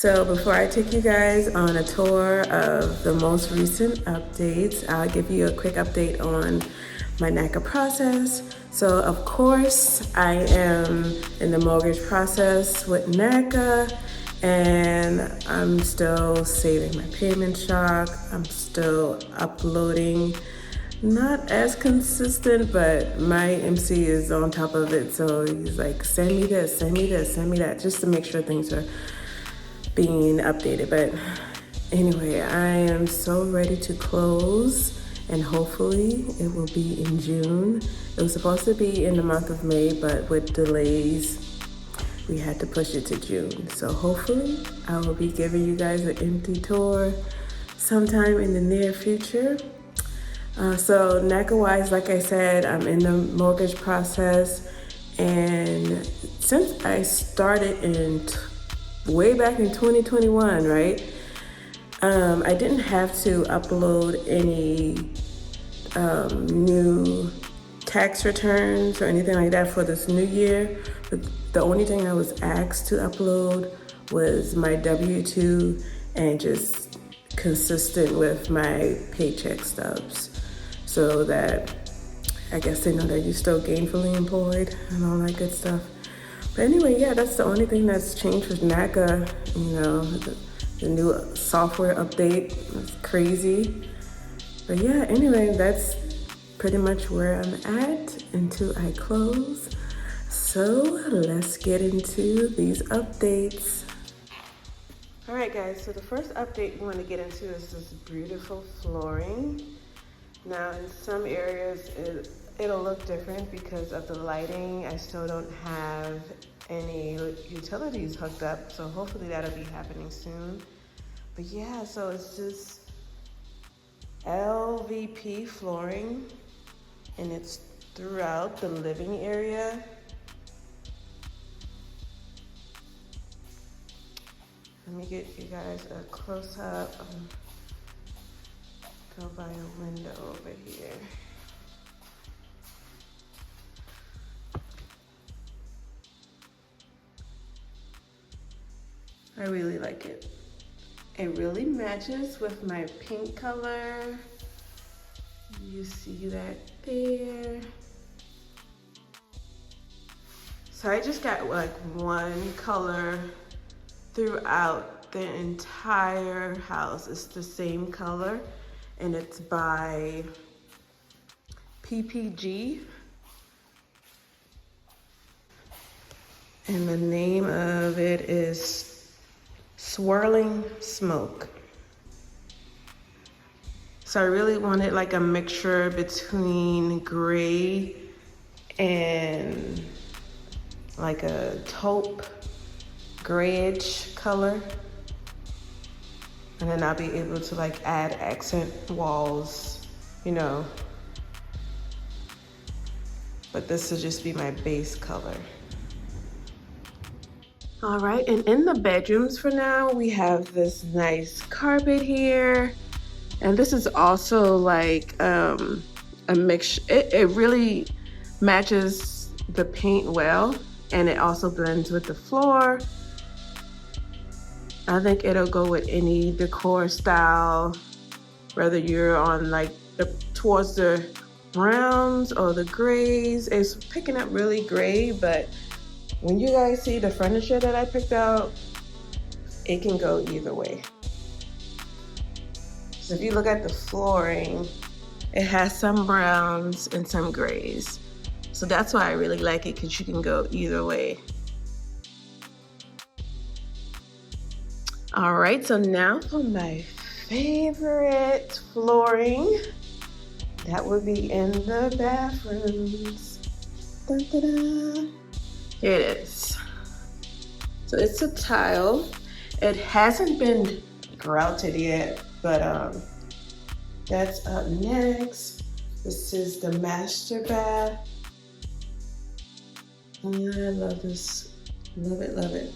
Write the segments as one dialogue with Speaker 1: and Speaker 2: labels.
Speaker 1: So before I take you guys on a tour of the most recent updates, I'll give you a quick update on my NACA process. So of course, I am in the mortgage process with NACA, and I'm still saving my payment shock. I'm still uploading. Not as consistent, but my MC is on top of it. So he's like, send me this, send me this, send me that, just to make sure things are being updated. But anyway, I am so ready to close, and hopefully it will be in June. It was supposed to be in the month of May, but with delays, we had to push it to June. So hopefully I will be giving you guys an empty tour sometime in the near future. So NACA wise, like I said, I'm in the mortgage process, and since I started way back in 2021, right? I didn't have to upload any new tax returns or anything like that for this new year. But the only thing I was asked to upload was my W-2 and just consistent with my paycheck stubs, so that I guess they know that you're still gainfully employed and all that good stuff. But anyway, yeah, that's the only thing that's changed with NACA. You know, the new software update is crazy. But yeah, anyway, that's pretty much where I'm at until I close. So let's get into these updates. All right, guys, so the first update we want to get into is this beautiful flooring. Now, in some areas, it'll look different because of the lighting. I still don't have any utilities hooked up, so hopefully that'll be happening soon. But yeah, so it's just LVP flooring, and it's throughout the living area. Let me get you guys a close-up. Go by a window over here. I really like it. It really matches with my pink color. You see that there. So I just got like one color throughout the entire house. It's the same color, and it's by PPG. And the name of it is Swirling Smoke. So I really wanted like a mixture between gray and like a taupe grayish color. And then I'll be able to like add accent walls, you know. But this will just be my base color. All right, and in the bedrooms for now, we have this nice carpet here. And this is also like a mix. It really matches the paint well, and it also blends with the floor. I think it'll go with any decor style, whether you're on like towards the browns or the grays. It's picking up really gray, but when you guys see the furniture that I picked out, it can go either way. So if you look at the flooring, it has some browns and some grays. So that's why I really like it, because you can go either way. All right, so now for my favorite flooring. That would be in the bathrooms. Dun, dun, dun. Here it is. So it's a tile. It hasn't been grouted yet, but that's up next. This is the master bath. Oh, I love this. Love it, love it.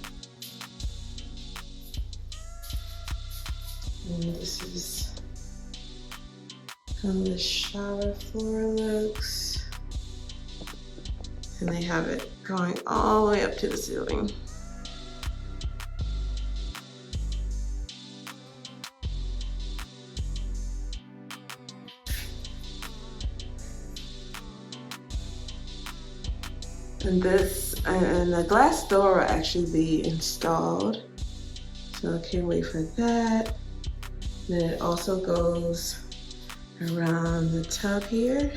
Speaker 1: And this is how the shower floor looks. And they have it going all the way up to the ceiling. And the glass door will actually be installed. So I can't wait for that. Then it also goes around the tub here.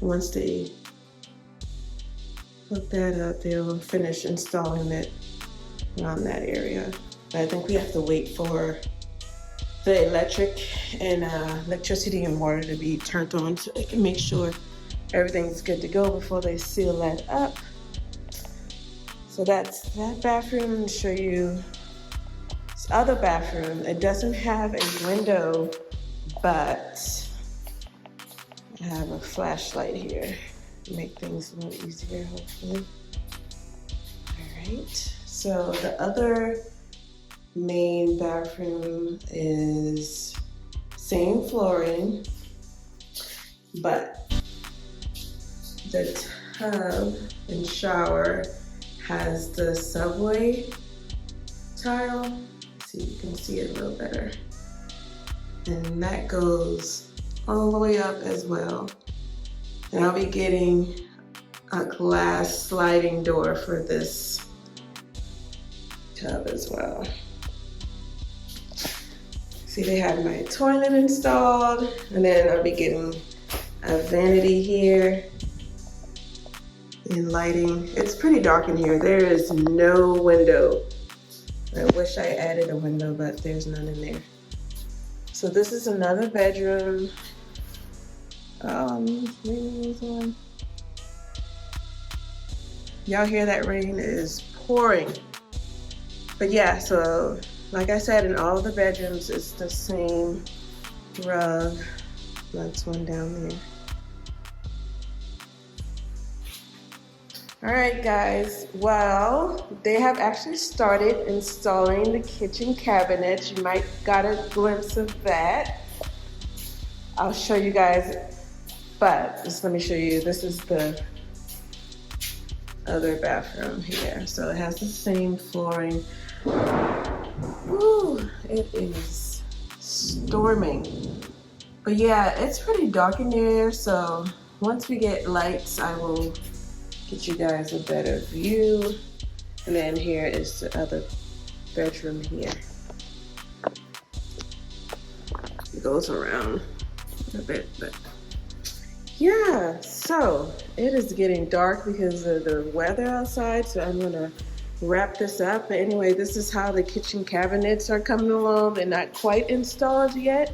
Speaker 1: Once they hook that up, they'll finish installing it around that area. But I think we have to wait for the electricity and water to be turned on so they can make sure everything's good to go before they seal that up. So that's that bathroom. I'll show you this other bathroom. It doesn't have a window, but I have a flashlight here to make things a little easier, hopefully. All right, so the other main bathroom is same flooring, but the tub and shower has the subway tile. So you can see it a little better. And that goes all the way up as well. And I'll be getting a glass sliding door for this tub as well. See, they have my toilet installed, and then I'll be getting a vanity here and lighting. It's pretty dark in here. There is no window. I wish I added a window, but there's none in there. So this is another bedroom. Y'all hear that rain? It is pouring. But yeah, so like I said, in all the bedrooms, it's the same rug. That's one down there. All right, guys. Well, they have actually started installing the kitchen cabinets. You might got a glimpse of that. I'll show you guys, but just let me show you. This is the other bathroom here. So it has the same flooring. Woo, it is storming. But yeah, it's pretty dark in there. So once we get lights, I will get you guys a better view. And then here is the other bedroom here. It goes around a bit, but yeah, so it is getting dark because of the weather outside, so I'm gonna wrap this up. But anyway, this is how the kitchen cabinets are coming along. They're not quite installed yet,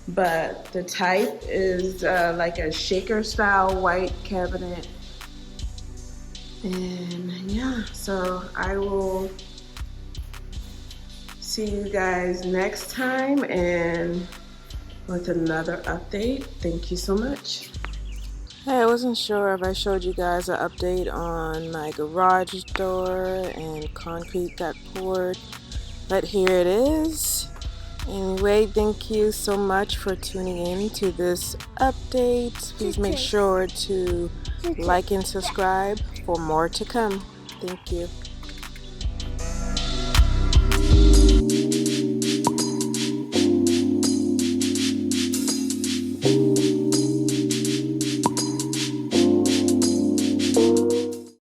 Speaker 1: but the type is like a shaker style white cabinet. And yeah, so I will see you guys next time and with another update. Thank you so much. Hey, I wasn't sure if I showed you guys an update on my garage door and concrete got poured, but here it is. Anyway, thank you so much for tuning in to this update. Please make sure to like and subscribe for more to come. Thank you.